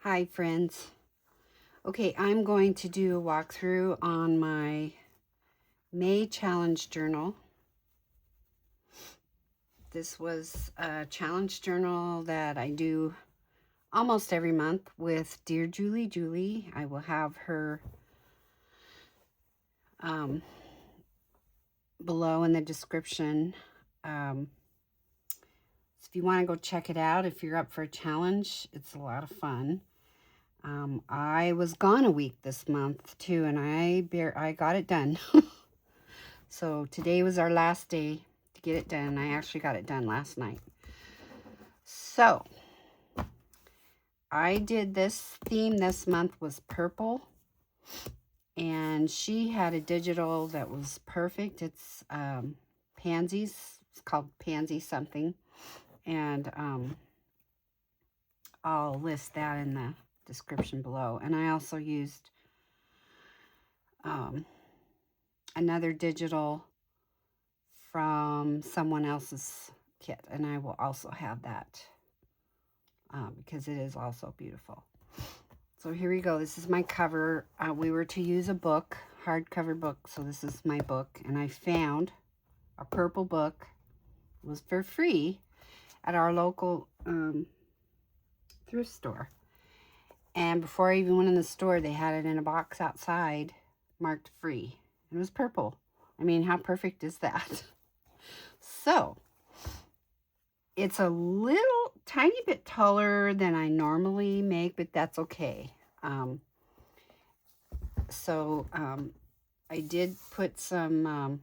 Hi friends. Okay, I'm going to do a walkthrough on my May challenge journal. This was a challenge journal that I do almost every month with Dear Julie. I will have her below in the description. So if you want to go check it out, if you're up for a challenge, it's a lot of fun. I was gone a week this month too, and I got it done. So today was our last day to get it done. I actually got it done last night. So I did this theme this month was purple, and she had a digital that was perfect. It's pansies. It's called Pansy something, and I'll list that in the description below. And I also used another digital from someone else's kit, and I will also have that because it is also beautiful. So here we go. This is my cover. We were to use a book, hardcover book, so this is my book, and I found a purple book. It was for free at our local thrift store. And before I even went in the store, they had it in a box outside marked free. It was purple. I mean, how perfect is that? So it's a little tiny bit taller than I normally make, but that's okay. I did put some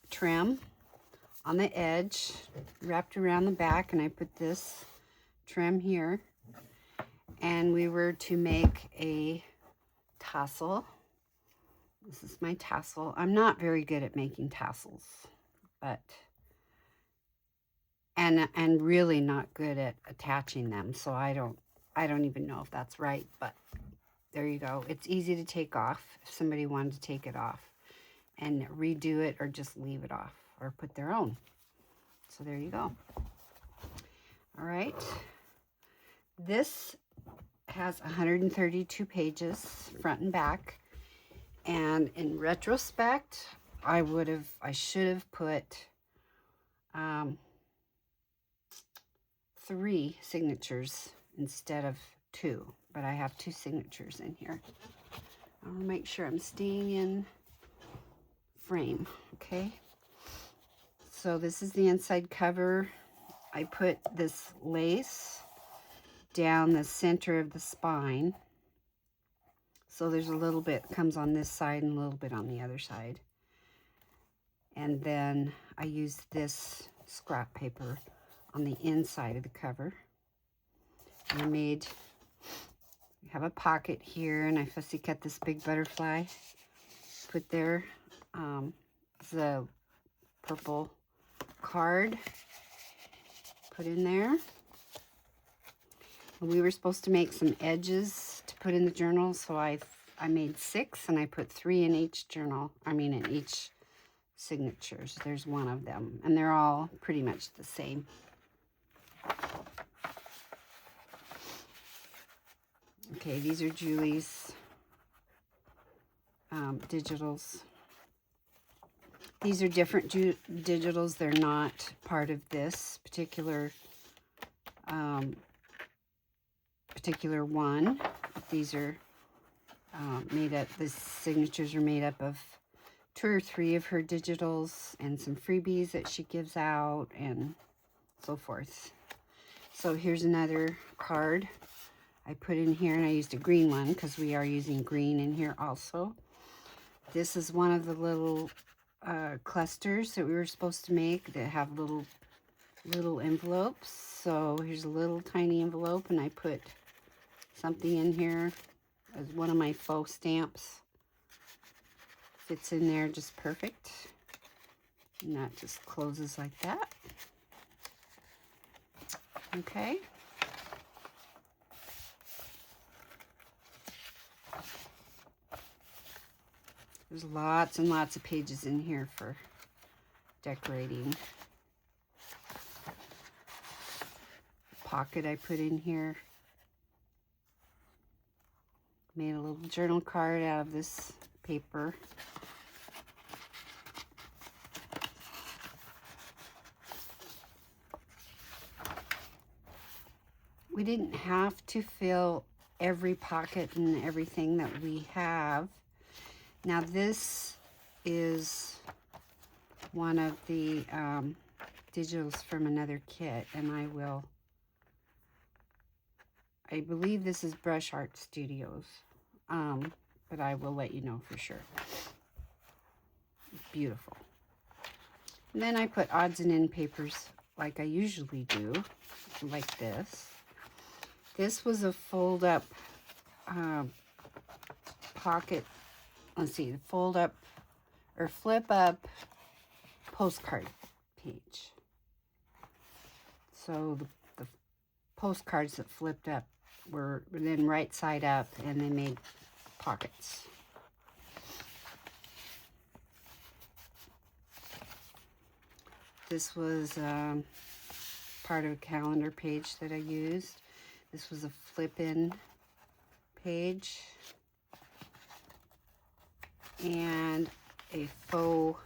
trim on the edge, wrapped around the back, and I put this trim here. And we were to make a tassel. This is my tassel. I'm not very good at making tassels, but and really not good at attaching them, so I don't even know if that's right, but there you go. It's easy to take off if somebody wanted to take it off and redo it, or just leave it off or put their own. So there you go. All right, this has 132 pages front and back, and in retrospect I should have put 3 signatures instead of 2, but I have 2 signatures in here. I want to make sure I'm staying in frame. Okay, so this is the inside cover. I put this lace down the center of the spine, so there's a little bit comes on this side and a little bit on the other side. And then I used this scrap paper on the inside of the cover. And I have a pocket here, and I fussy cut this big butterfly, put there the purple card, put in there. And we were supposed to make some edges to put in the journal, so I made 6, and I put 3 in each journal. In each signatures. There's one of them, and they're all pretty much the same. Okay, these are Julie's digitals. These are different digitals. They're not part of this particular one. These are made up, the signatures are made up of 2 or 3 of her digitals and some freebies that she gives out and so forth. So here's another card I put in here, and I used a green one because we are using green in here also. This is one of the little clusters that we were supposed to make that have little envelopes. So here's a little tiny envelope, and I put something in here as one of my faux stamps. Fits in there just perfect, and that just closes like that. Okay. There's lots and lots of pages in here for decorating. Pocket I put in here. Made a little journal card out of this paper. We didn't have to fill every pocket and everything that we have. Now this is one of the digitals from another kit, and I believe this is Brush Art Studios, but I will let you know for sure. Beautiful. And then I put odds and end papers like I usually do, like this. This was a fold up pocket, let's see, fold up or flip up postcard page. So the postcards that flipped up were then right side up, and they made pockets. This was part of a calendar page that I used. This was a flip-in page and a faux,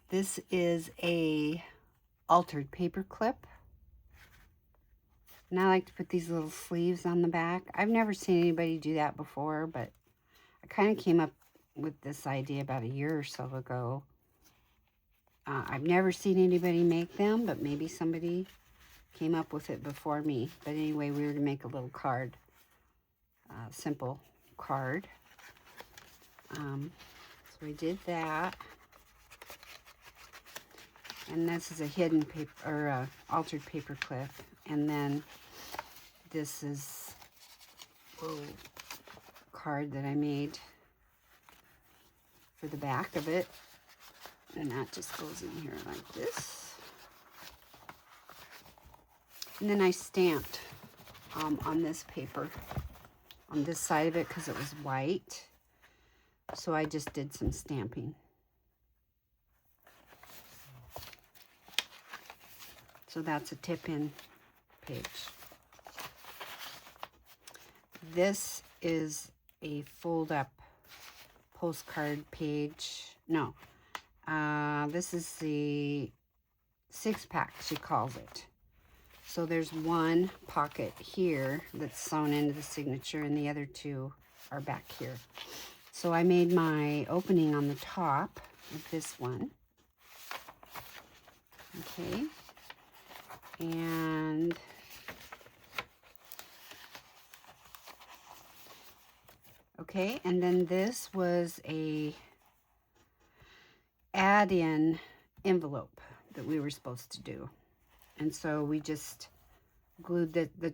this is a altered paper clip. And I like to put these little sleeves on the back. I've never seen anybody do that before, but I kind of came up with this idea about a year or so ago. I've never seen anybody make them, but maybe somebody came up with it before me. But anyway, we were to make a little card, simple card. So we did that. And this is a hidden paper, or altered paper clip. And then this is a card that I made for the back of it. And that just goes in here like this. And then I stamped on this paper, on this side of it, because it was white. So I just did some stamping. So that's a tip-in page. This is a fold-up postcard page. No. This is the 6-pack, she calls it. So there's one pocket here that's sewn into the signature, and the other two are back here. So I made my opening on the top of this one. Okay. And okay, and then this was a add-in envelope that we were supposed to do. And so we just glued the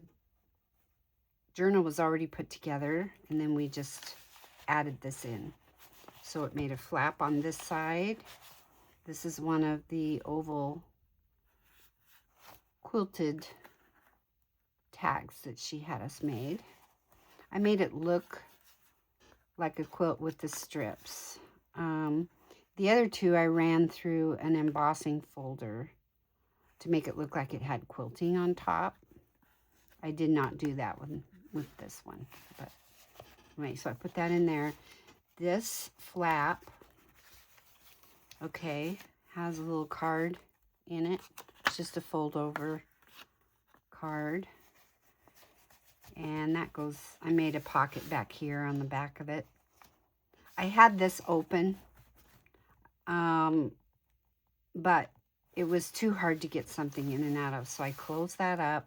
journal was already put together, and then we just added this in. So it made a flap on this side. This is one of the oval quilted tags that she had us made. I made it look like a quilt with the strips. The other two I ran through an embossing folder to make it look like it had quilting on top. I did not do that with this one, but anyway, so I put that in there. This flap, okay, has a little card in it. It's just a fold over card. And that goes, I made a pocket back here on the back of it. I had this open, but it was too hard to get something in and out of. So I closed that up,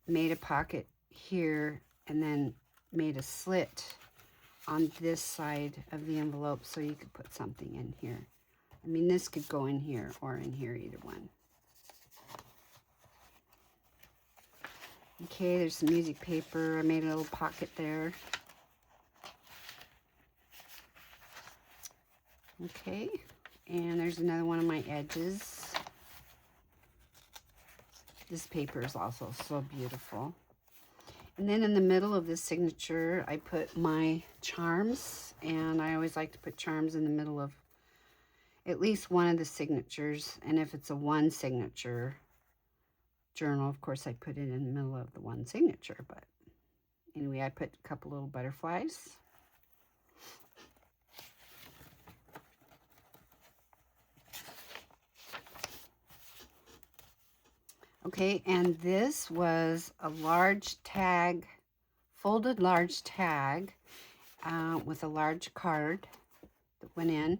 made a pocket here, and then made a slit on this side of the envelope so you could put something in here. I mean, this could go in here or in here, either one. Okay, there's some music paper. I made a little pocket there. Okay, and there's another one of my edges. This paper is also so beautiful. And then in the middle of this signature, I put my charms, and I always like to put charms in the middle of at least one of the signatures. And if it's a one signature, journal. Of course, I put it in the middle of the one signature, but anyway, I put a couple little butterflies. Okay, and this was a large tag, folded large tag with a large card that went in,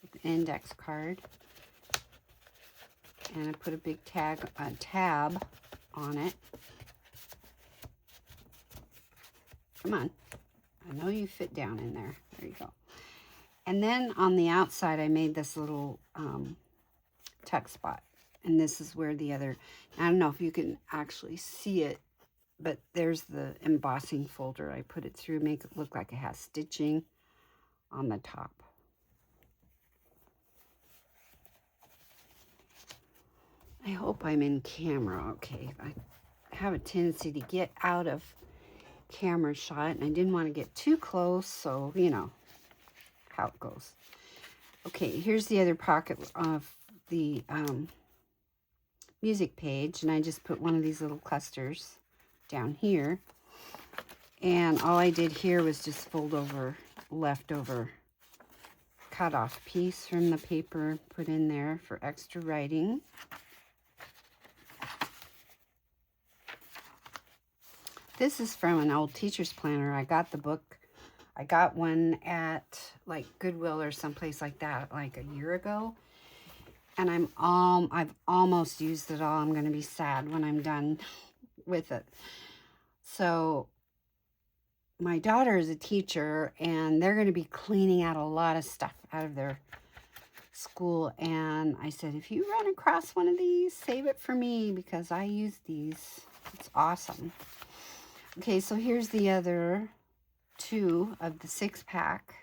an index card. And I put a big tab on it. Come on. I know you fit down in there. There you go. And then on the outside, I made this little tuck spot. And this is where the other, I don't know if you can actually see it, but there's the embossing folder. I put it through, make it look like it has stitching on the top. I hope I'm in camera okay. I have a tendency to get out of camera shot, and I didn't want to get too close, so you know how it goes. Okay, here's the other pocket of the music page, and I just put one of these little clusters down here, and all I did here was just fold over leftover cut off piece from the paper, put in there for extra writing. This is from an old teacher's planner. I got the book. I got one at like Goodwill or someplace like that like a year ago. And I've almost used it all. I'm going to be sad when I'm done with it. So my daughter is a teacher, and they're going to be cleaning out a lot of stuff out of their school. And I said, if you run across one of these, save it for me because I use these. It's awesome. Okay, so here's the other two of the 6-pack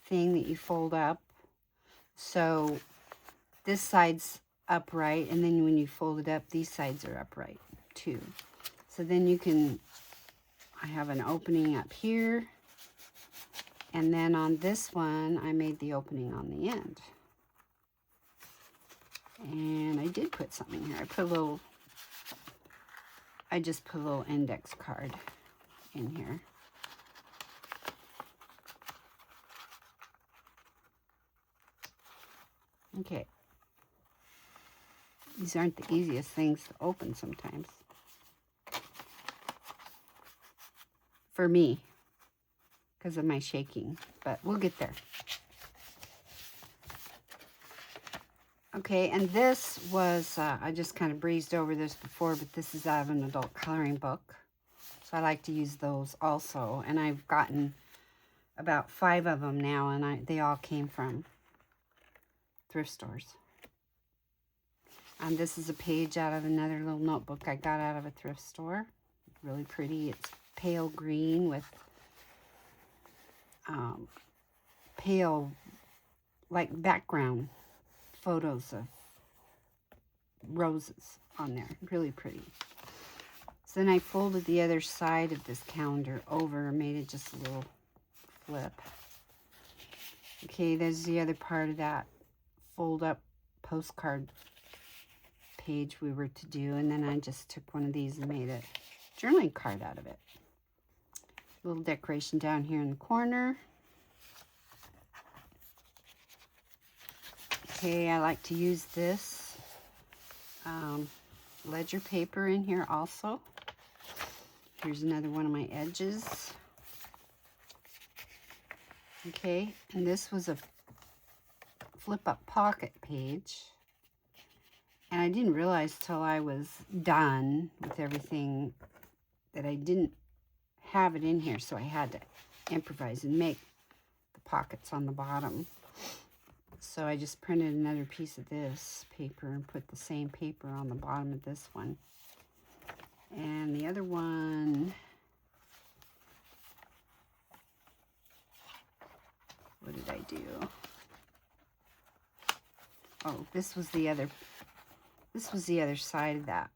thing that you fold up. So this side's upright, and then when you fold it up, these sides are upright too. So then you can, I have an opening up here, and then on this one, I made the opening on the end. And I did put something here. I just put a little index card in here. Okay. These aren't the easiest things to open sometimes. For me, because of my shaking, but we'll get there. Okay, and this was, I just kind of breezed over this before, but this is out of an adult coloring book. So I like to use those also. And I've gotten about 5 of them now, and they all came from thrift stores. And this is a page out of another little notebook I got out of a thrift store. Really pretty. It's pale green with pale, like background photos of roses on there. Really pretty. So then I folded the other side of this calendar over and made it just a little flip. Okay, there's the other part of that fold up postcard page we were to do, and then I just took one of these and made a journaling card out of it. Little decoration down here in the corner. Okay, I like to use this ledger paper in here also. Here's another one of my edges. Okay, and this was a flip-up pocket page. And I didn't realize till I was done with everything that I didn't have it in here, so I had to improvise and make the pockets on the bottom. So I just printed another piece of this paper and put the same paper on the bottom of this one. And the other one, what did I do? Oh, this was the other side of that.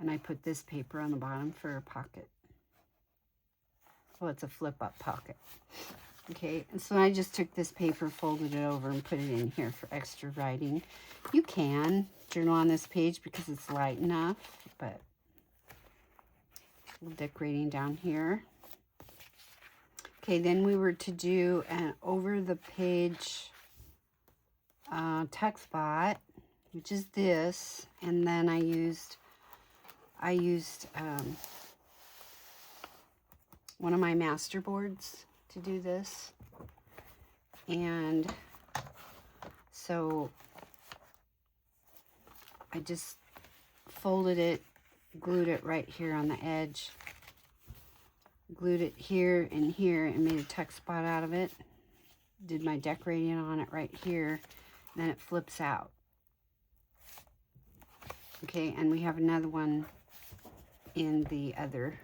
And I put this paper on the bottom for a pocket. Well, it's a flip-up pocket. Okay, and so I just took this paper, folded it over, and put it in here for extra writing. You can journal on this page because it's light enough, but a little decorating down here. Okay, then we were to do an over the page tuck spot, which is this, and then I used one of my master boards to do this, and so I just folded it, glued it right here on the edge, glued it here and here, and made a tuck spot out of it. Did my decorating on it right here, then it flips out. Okay, and we have another one in the other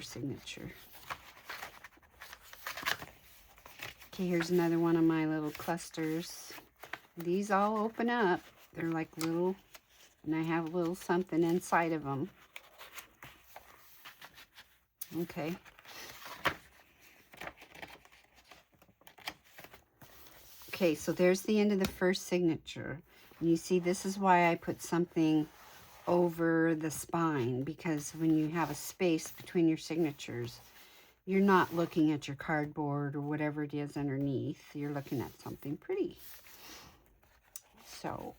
signature. Okay, here's another one of my little clusters. These all open up. They're like little, and I have a little something inside of them. Okay. Okay, so there's the end of the first signature. And you see, this is why I put something over the spine, because when you have a space between your signatures, you're not looking at your cardboard or whatever it is underneath. You're looking at something pretty. So,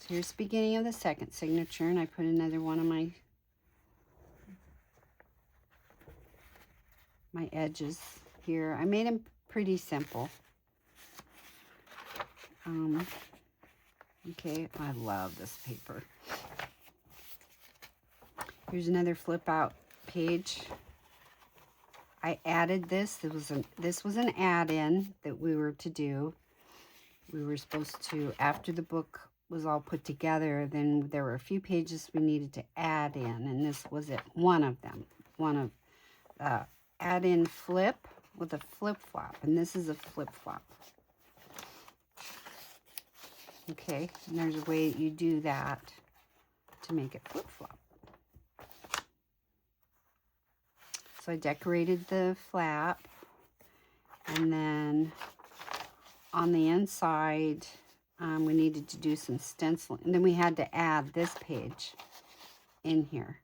here's the beginning of the second signature, and I put another one of my edges here. I made them pretty simple. Okay, I love this paper. Here's another flip out page. I added this. This was an add-in that we were to do. We were supposed to, after the book was all put together, then there were a few pages we needed to add in, and this was it. One of them. One of add-in flip with a flip-flop, and this is a flip-flop. Okay, and there's a way that you do that to make it flip-flop. So I decorated the flap, and then on the inside, we needed to do some stenciling, and then we had to add this page in here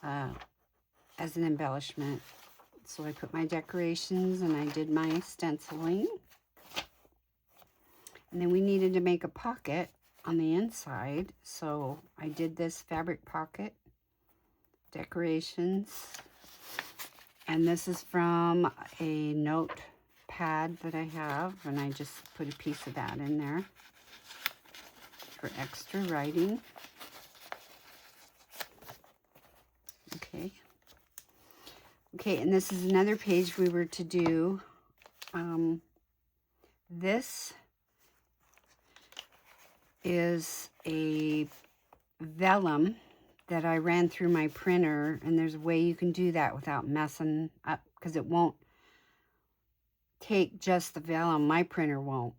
as an embellishment. So I put my decorations and I did my stenciling. And then we needed to make a pocket on the inside. So I did this fabric pocket, decorations. And this is from a notepad that I have. And I just put a piece of that in there for extra writing. Okay. Okay, and this is another page we were to do. This is a vellum that I ran through my printer, and there's a way you can do that without messing up, because it won't take just the vellum. My printer won't.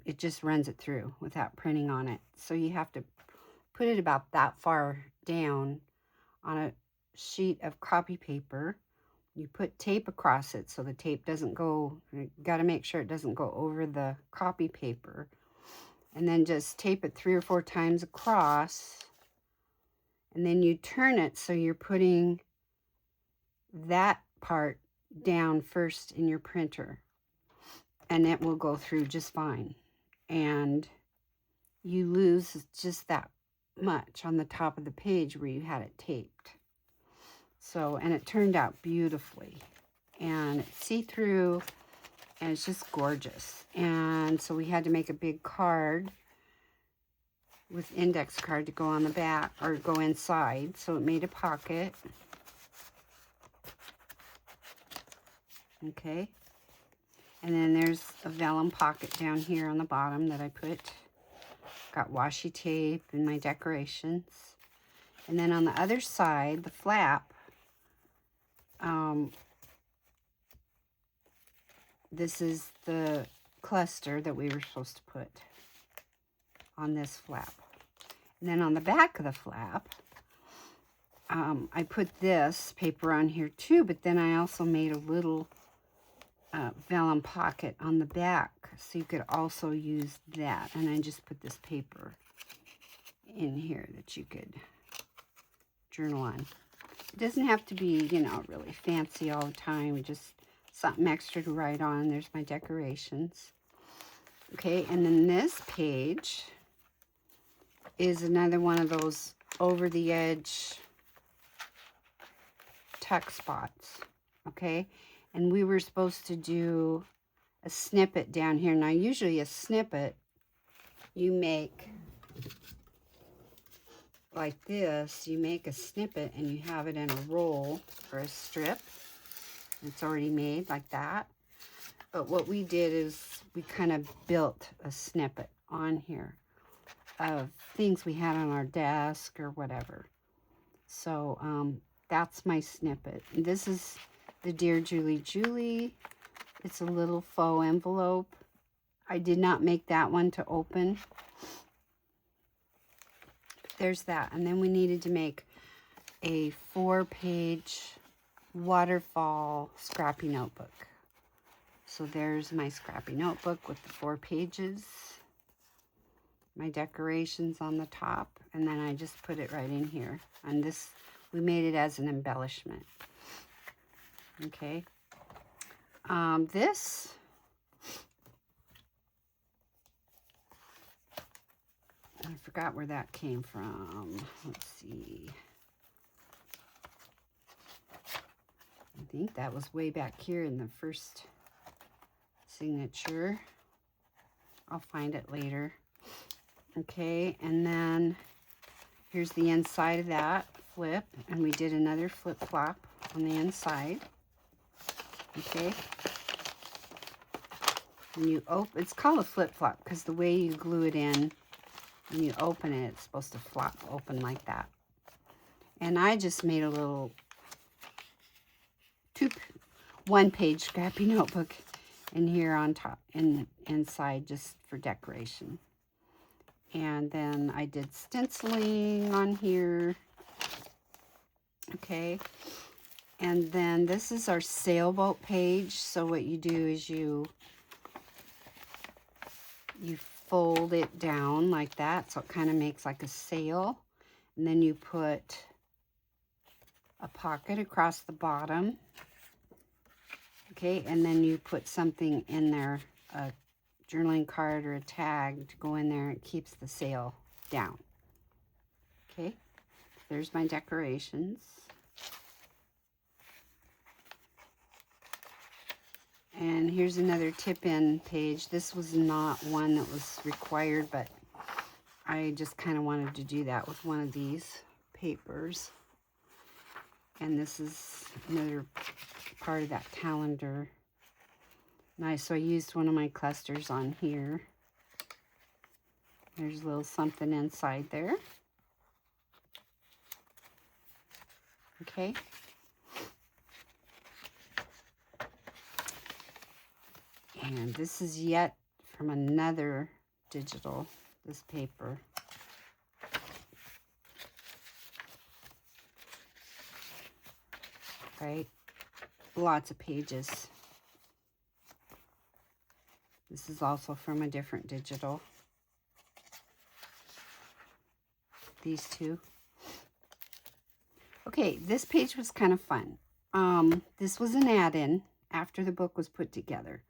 It just runs it through without printing on it. So you have to put it about that far down on a sheet of copy paper. You put tape across it so the tape doesn't go, you got to make sure it doesn't go over the copy paper. And then just tape it 3 or 4 times across. And then you turn it so you're putting that part down first in your printer. And it will go through just fine. And you lose just that much on the top of the page where you had it taped. So, and it turned out beautifully. And it's see-through. And it's just gorgeous. And so we had to make a big card with index card to go on the back or go inside. So it made a pocket. Okay. And then there's a vellum pocket down here on the bottom that I put. Got washi tape and my decorations. And then on the other side, the flap, this is the cluster that we were supposed to put on this flap. And then on the back of the flap, I put this paper on here too, but then I also made a little vellum pocket on the back, so you could also use that. And I just put this paper in here that you could journal on. It doesn't have to be, you know, really fancy all the time, just something extra to write on. There's my decorations. Okay, and then this page is another one of those over the edge tuck spots. Okay, and we were supposed to do a snippet down here. Now, usually a snippet you make like this. You make a snippet and you have it in a roll or a strip. It's already made like that. But what we did is we kind of built a snippet on here of things we had on our desk or whatever. So that's my snippet. And this is the Dear Julie Julie. It's a little faux envelope. I did not make that one to open. There's that. And then we needed to make a 4-page waterfall scrappy notebook. So there's my scrappy notebook with the 4 pages, my decorations on the top, and then I just put it right in here. And this, we made it as an embellishment. Okay. This, I forgot where that came from. Let's see. I think that was way back here in the first signature. I'll find it later. Okay, and then here's the inside of that flip, and we did another flip-flop on the inside. Okay. When you open, it's called a flip-flop because the way you glue it in, when you open it, it's supposed to flop open like that. And I just made a little 1-page scrappy notebook in here on top and inside just for decoration. And then I did stenciling on here. Okay. And then this is our sailboat page. So what you do is you fold it down like that, so it kind of makes like a sail. And then you put a pocket across the bottom. Okay, and then you put something in there, a journaling card or a tag to go in there. It keeps the sail down. Okay, there's my decorations. And here's another tip-in page. This was not one that was required, but I just kind of wanted to do that with one of these papers. And this is another part of that calendar. Nice, so I used one of my clusters on here. There's a little something inside there. Okay. And this is yet from another digital, this paper. Right? Lots of pages. This is also from a different digital. These two. Okay, this page was kind of fun. This was an add-in after the book was put together.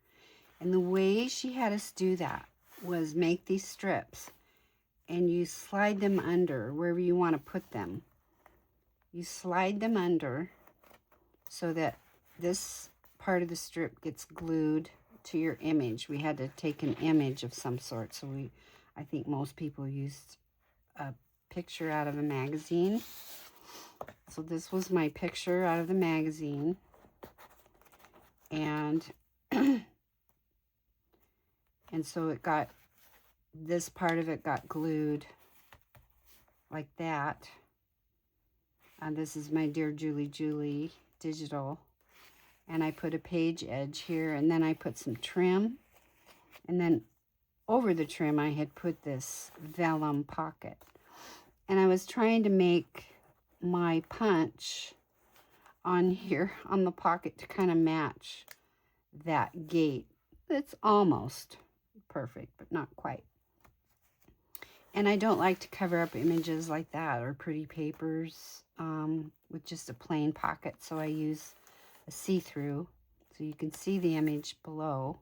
And the way she had us do that was make these strips and you slide them under wherever you want to put them. You slide them under so that this part of the strip gets glued to your image. We had to take an image of some sort. So I think most people used a picture out of a magazine. So this was my picture out of the magazine. And and so it got, this part of it got glued like that. And this is my Dear Julie Julie digital. And I put a page edge here, and then I put some trim. And then over the trim, I had put this vellum pocket. And I was trying to make my punch on here, on the pocket, to kind of match that gate. It's almost perfect, but not quite. And I don't like to cover up images like that or pretty papers with just a plain pocket. So I use a see-through so you can see the image below.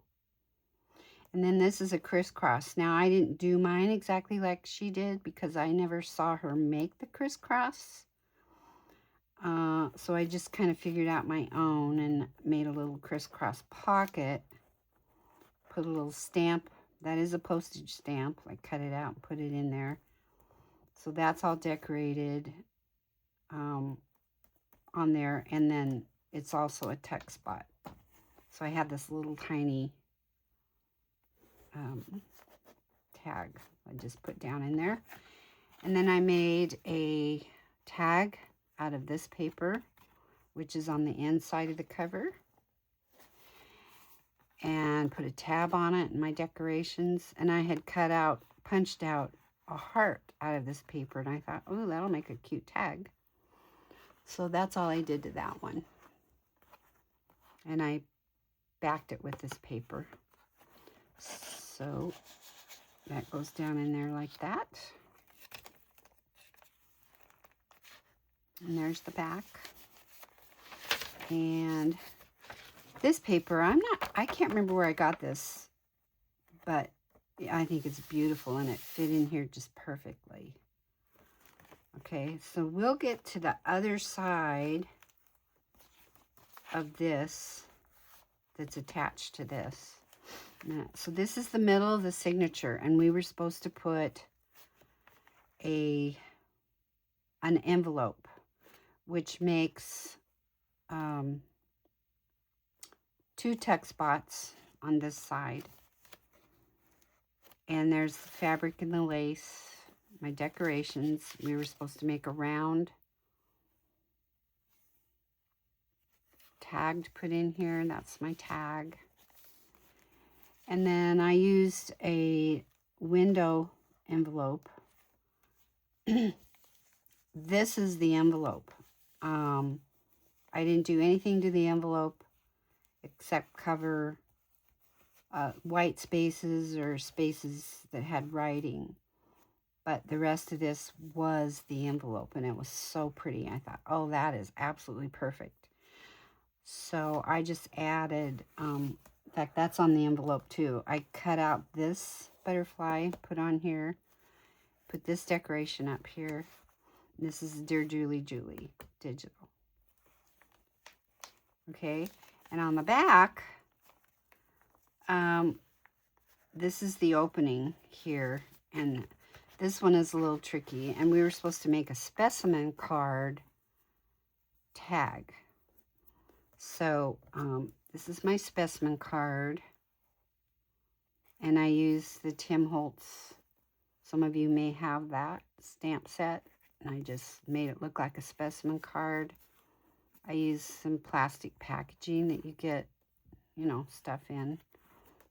And then this is a crisscross. Now I didn't do mine exactly like she did because I never saw her make the crisscross. So I just kind of figured out my own and made a little crisscross pocket. Put a little stamp. That is a postage stamp. I cut it out and put it in there. So that's all decorated on there. And then it's also a text spot. So I have this little tiny tag I just put down in there. And then I made a tag out of this paper, which is on the inside of the cover. And put a tab on it in my decorations. And I had punched out a heart out of this paper. And I thought, oh, that'll make a cute tag. So that's all I did to that one. And I backed it with this paper. So that goes down in there like that. And there's the back. And this paper, I can't remember where I got this, but I think it's beautiful and it fit in here just perfectly. Okay, so we'll get to the other side of this that's attached to this. So this is the middle of the signature, and we were supposed to put an envelope, which makes 2 text spots on this side. And there's the fabric and the lace, my decorations. We were supposed to make a round tag to put in here, and that's my tag. And then I used a window envelope. This is the envelope. I didn't do anything to the envelope except cover white spaces or spaces that had writing. But the rest of this was the envelope, and it was so pretty. I thought, oh, that is absolutely perfect. So I just added, in fact, that's on the envelope too. I cut out this butterfly, put on here, put this decoration up here. This is Dear Julie Julie digital. Okay, and on the back, this is the opening here, and this one is a little tricky, and we were supposed to make a specimen card tag. So this is my specimen card, and I use the Tim Holtz. Some of you may have that stamp set, and I just made it look like a specimen card. I used some plastic packaging that you get, you know, stuff in.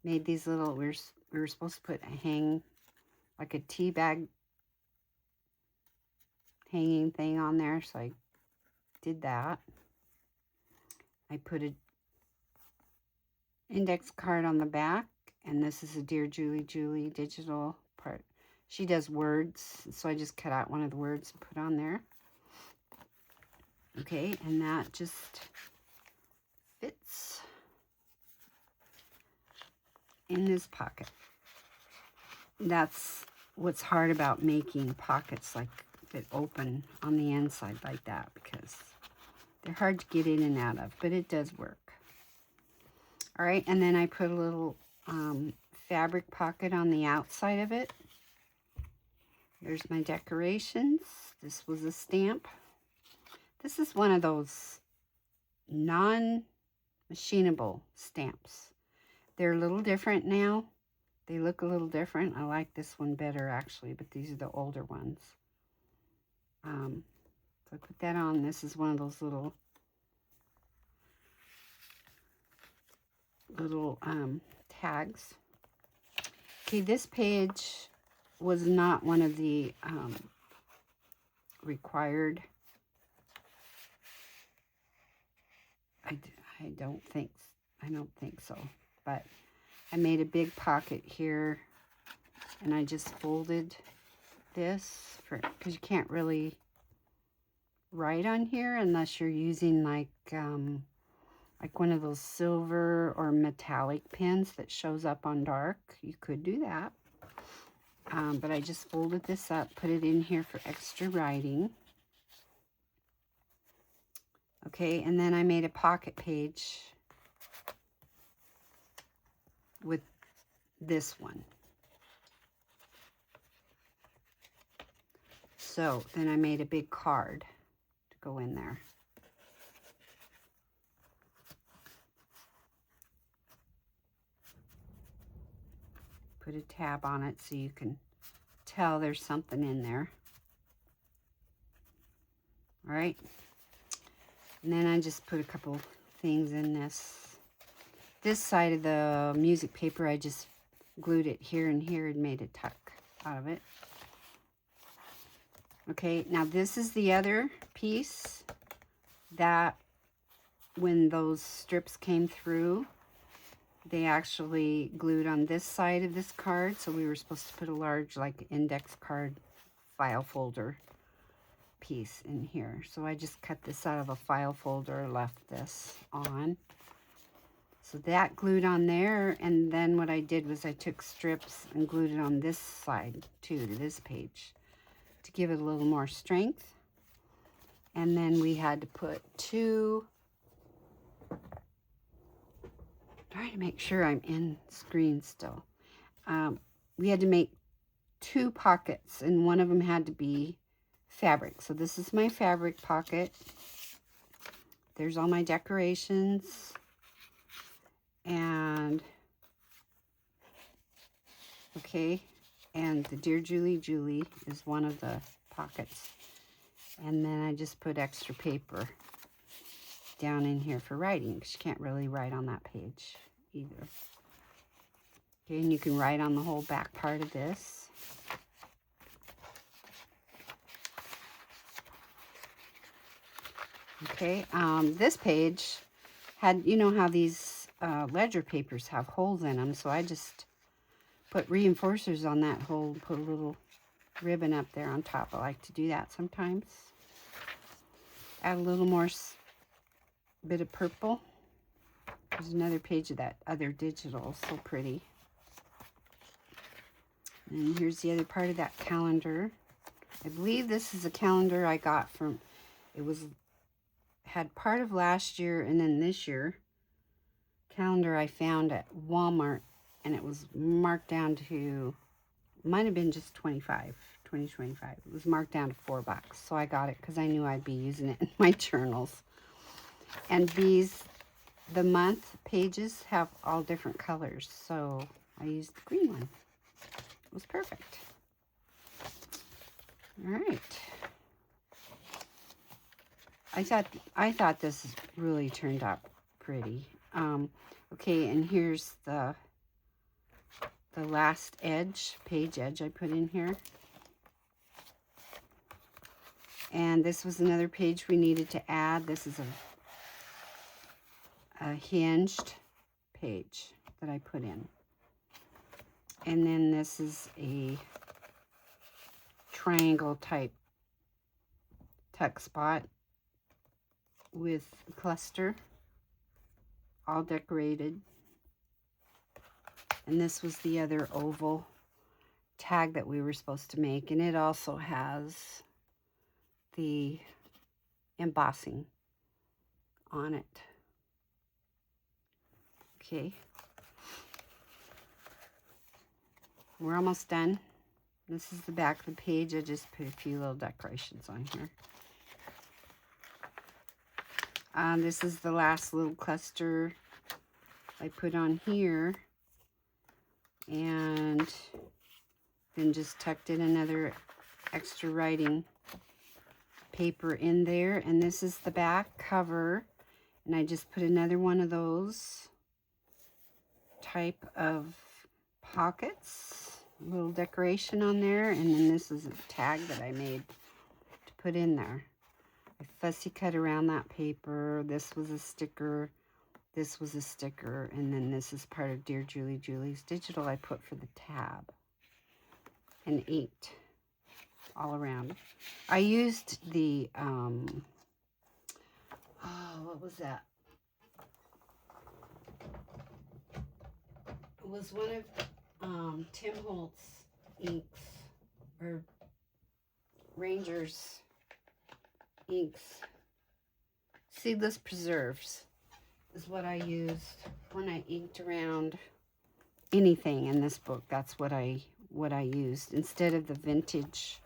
Made these little, we were supposed to put like a tea bag hanging thing on there, so I did that. I put an index card on the back, and this is a Dear Julie Julie digital part. She does words, so I just cut out one of the words and put on there. Okay, and that just fits in this pocket. That's what's hard about making pockets like that open on the inside like that, because they're hard to get in and out of, but it does work. All right, and then I put a little fabric pocket on the outside of it. There's my decorations. This was a stamp. This is one of those non-machinable stamps. They're a little different now. They look a little different. I like this one better, actually, but these are the older ones. So I put that on. This is one of those little tags. Okay, this page was not one of the required. I don't think I don't think so. But I made a big pocket here, and I just folded this because you can't really write on here unless you're using like one of those silver or metallic pens that shows up on dark. You could do that. But I just folded this up, put it in here for extra writing. Okay, and then I made a pocket page with this one. So then I made a big card to go in there. Put a tab on it so you can tell there's something in there. All right. And then I just put a couple things in this side of the music paper. I just glued it here and here and made a tuck out of it. Okay, now this is the other piece that when those strips came through, they actually glued on this side of this card. So we were supposed to put a large like index card file folder piece in here. So I just cut this out of a file folder, left this on. So that glued on there, and then what I did was I took strips and glued it on this side too, to this page, to give it a little more strength. And then we had to put trying to make sure I'm in screen still. We had to make 2 pockets, and one of them had to be fabric. So this is my fabric pocket. There's all my decorations. And, okay, and the Dear Julie, Julie is one of the pockets. And then I just put extra paper down in here for writing, because you can't really write on that page either. Okay, and you can write on the whole back part of this. Okay, this page had, you know how these ledger papers have holes in them, so I just put reinforcers on that hole, put a little ribbon up there on top. I like to do that sometimes. Add a little more bit of purple. There's another page of that other digital, so pretty. And here's the other part of that calendar. I believe this is a calendar I got from, had part of last year and then this year calendar I found at Walmart, and it was marked down to, might have been just $25. It was marked down to $4, so I got it because I knew I'd be using it in my journals. And these, the month pages have all different colors, so I used the green one. It was perfect. All right. I thought this really turned out pretty. Okay, and here's the last edge, page edge I put in here. And this was another page we needed to add. This is a hinged page that I put in. And then this is a triangle type tuck spot with a cluster, all decorated. And this was the other oval tag that we were supposed to make, and it also has the embossing on it. Okay, we're almost done. This is the back of the page. I just put a few little decorations on here. This is the last little cluster I put on here, and then just tucked in another extra writing paper in there. And this is the back cover, and I just put another one of those type of pockets, a little decoration on there. And then this is a tag that I made to put in there. I fussy cut around that paper. This was a sticker. This was a sticker, and then this is part of Dear Julie Julie's digital I put for the tab, and inked all around. I used the, what was that? It was one of Tim Holtz inks, or Ranger's inks. Seedless Preserves is what I used when I inked around anything in this book. That's what I used instead of the vintage,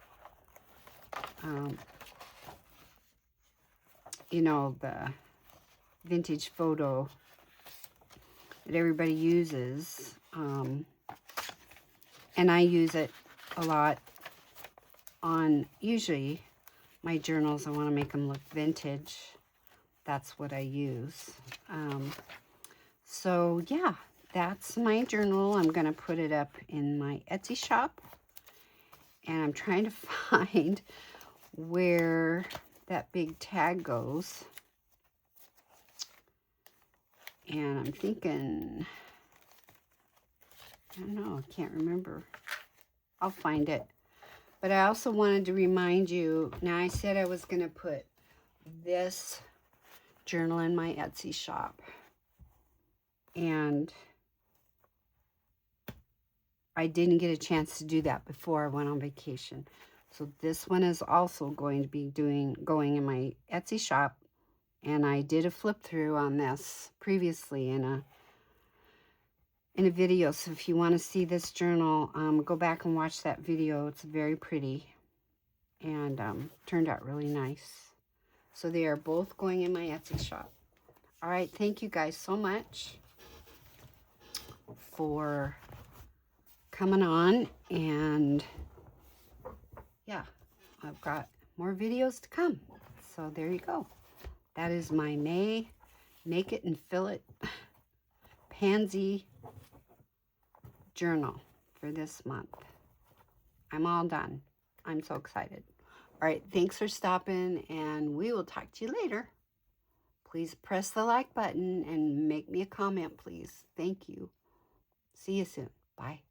you know, the vintage photo that everybody uses, and I use it a lot on, usually my journals. I want to make them look vintage. That's what I use. So yeah, that's my journal. I'm going to put it up in my Etsy shop, and I'm trying to find where that big tag goes. And I'm thinking, I don't know, I can't remember. I'll find it. But I also wanted to remind you, now I said I was going to put this journal in my Etsy shop. And I didn't get a chance to do that before I went on vacation. So this one is also going to be going in my Etsy shop. And I did a flip through on this previously in a video. So if you want to see this journal, go back and watch that video. It's very pretty and turned out really nice. So they are both going in my Etsy shop. All right, thank you guys so much for coming on, and yeah, I've got more videos to come. So there you go. That is my May Make It and Fill It Pansy Journal for this month. I'm all done. I'm so excited. All right, thanks for stopping, and we will talk to you later. Please press the like button and make me a comment, please. Thank you. See you soon. Bye.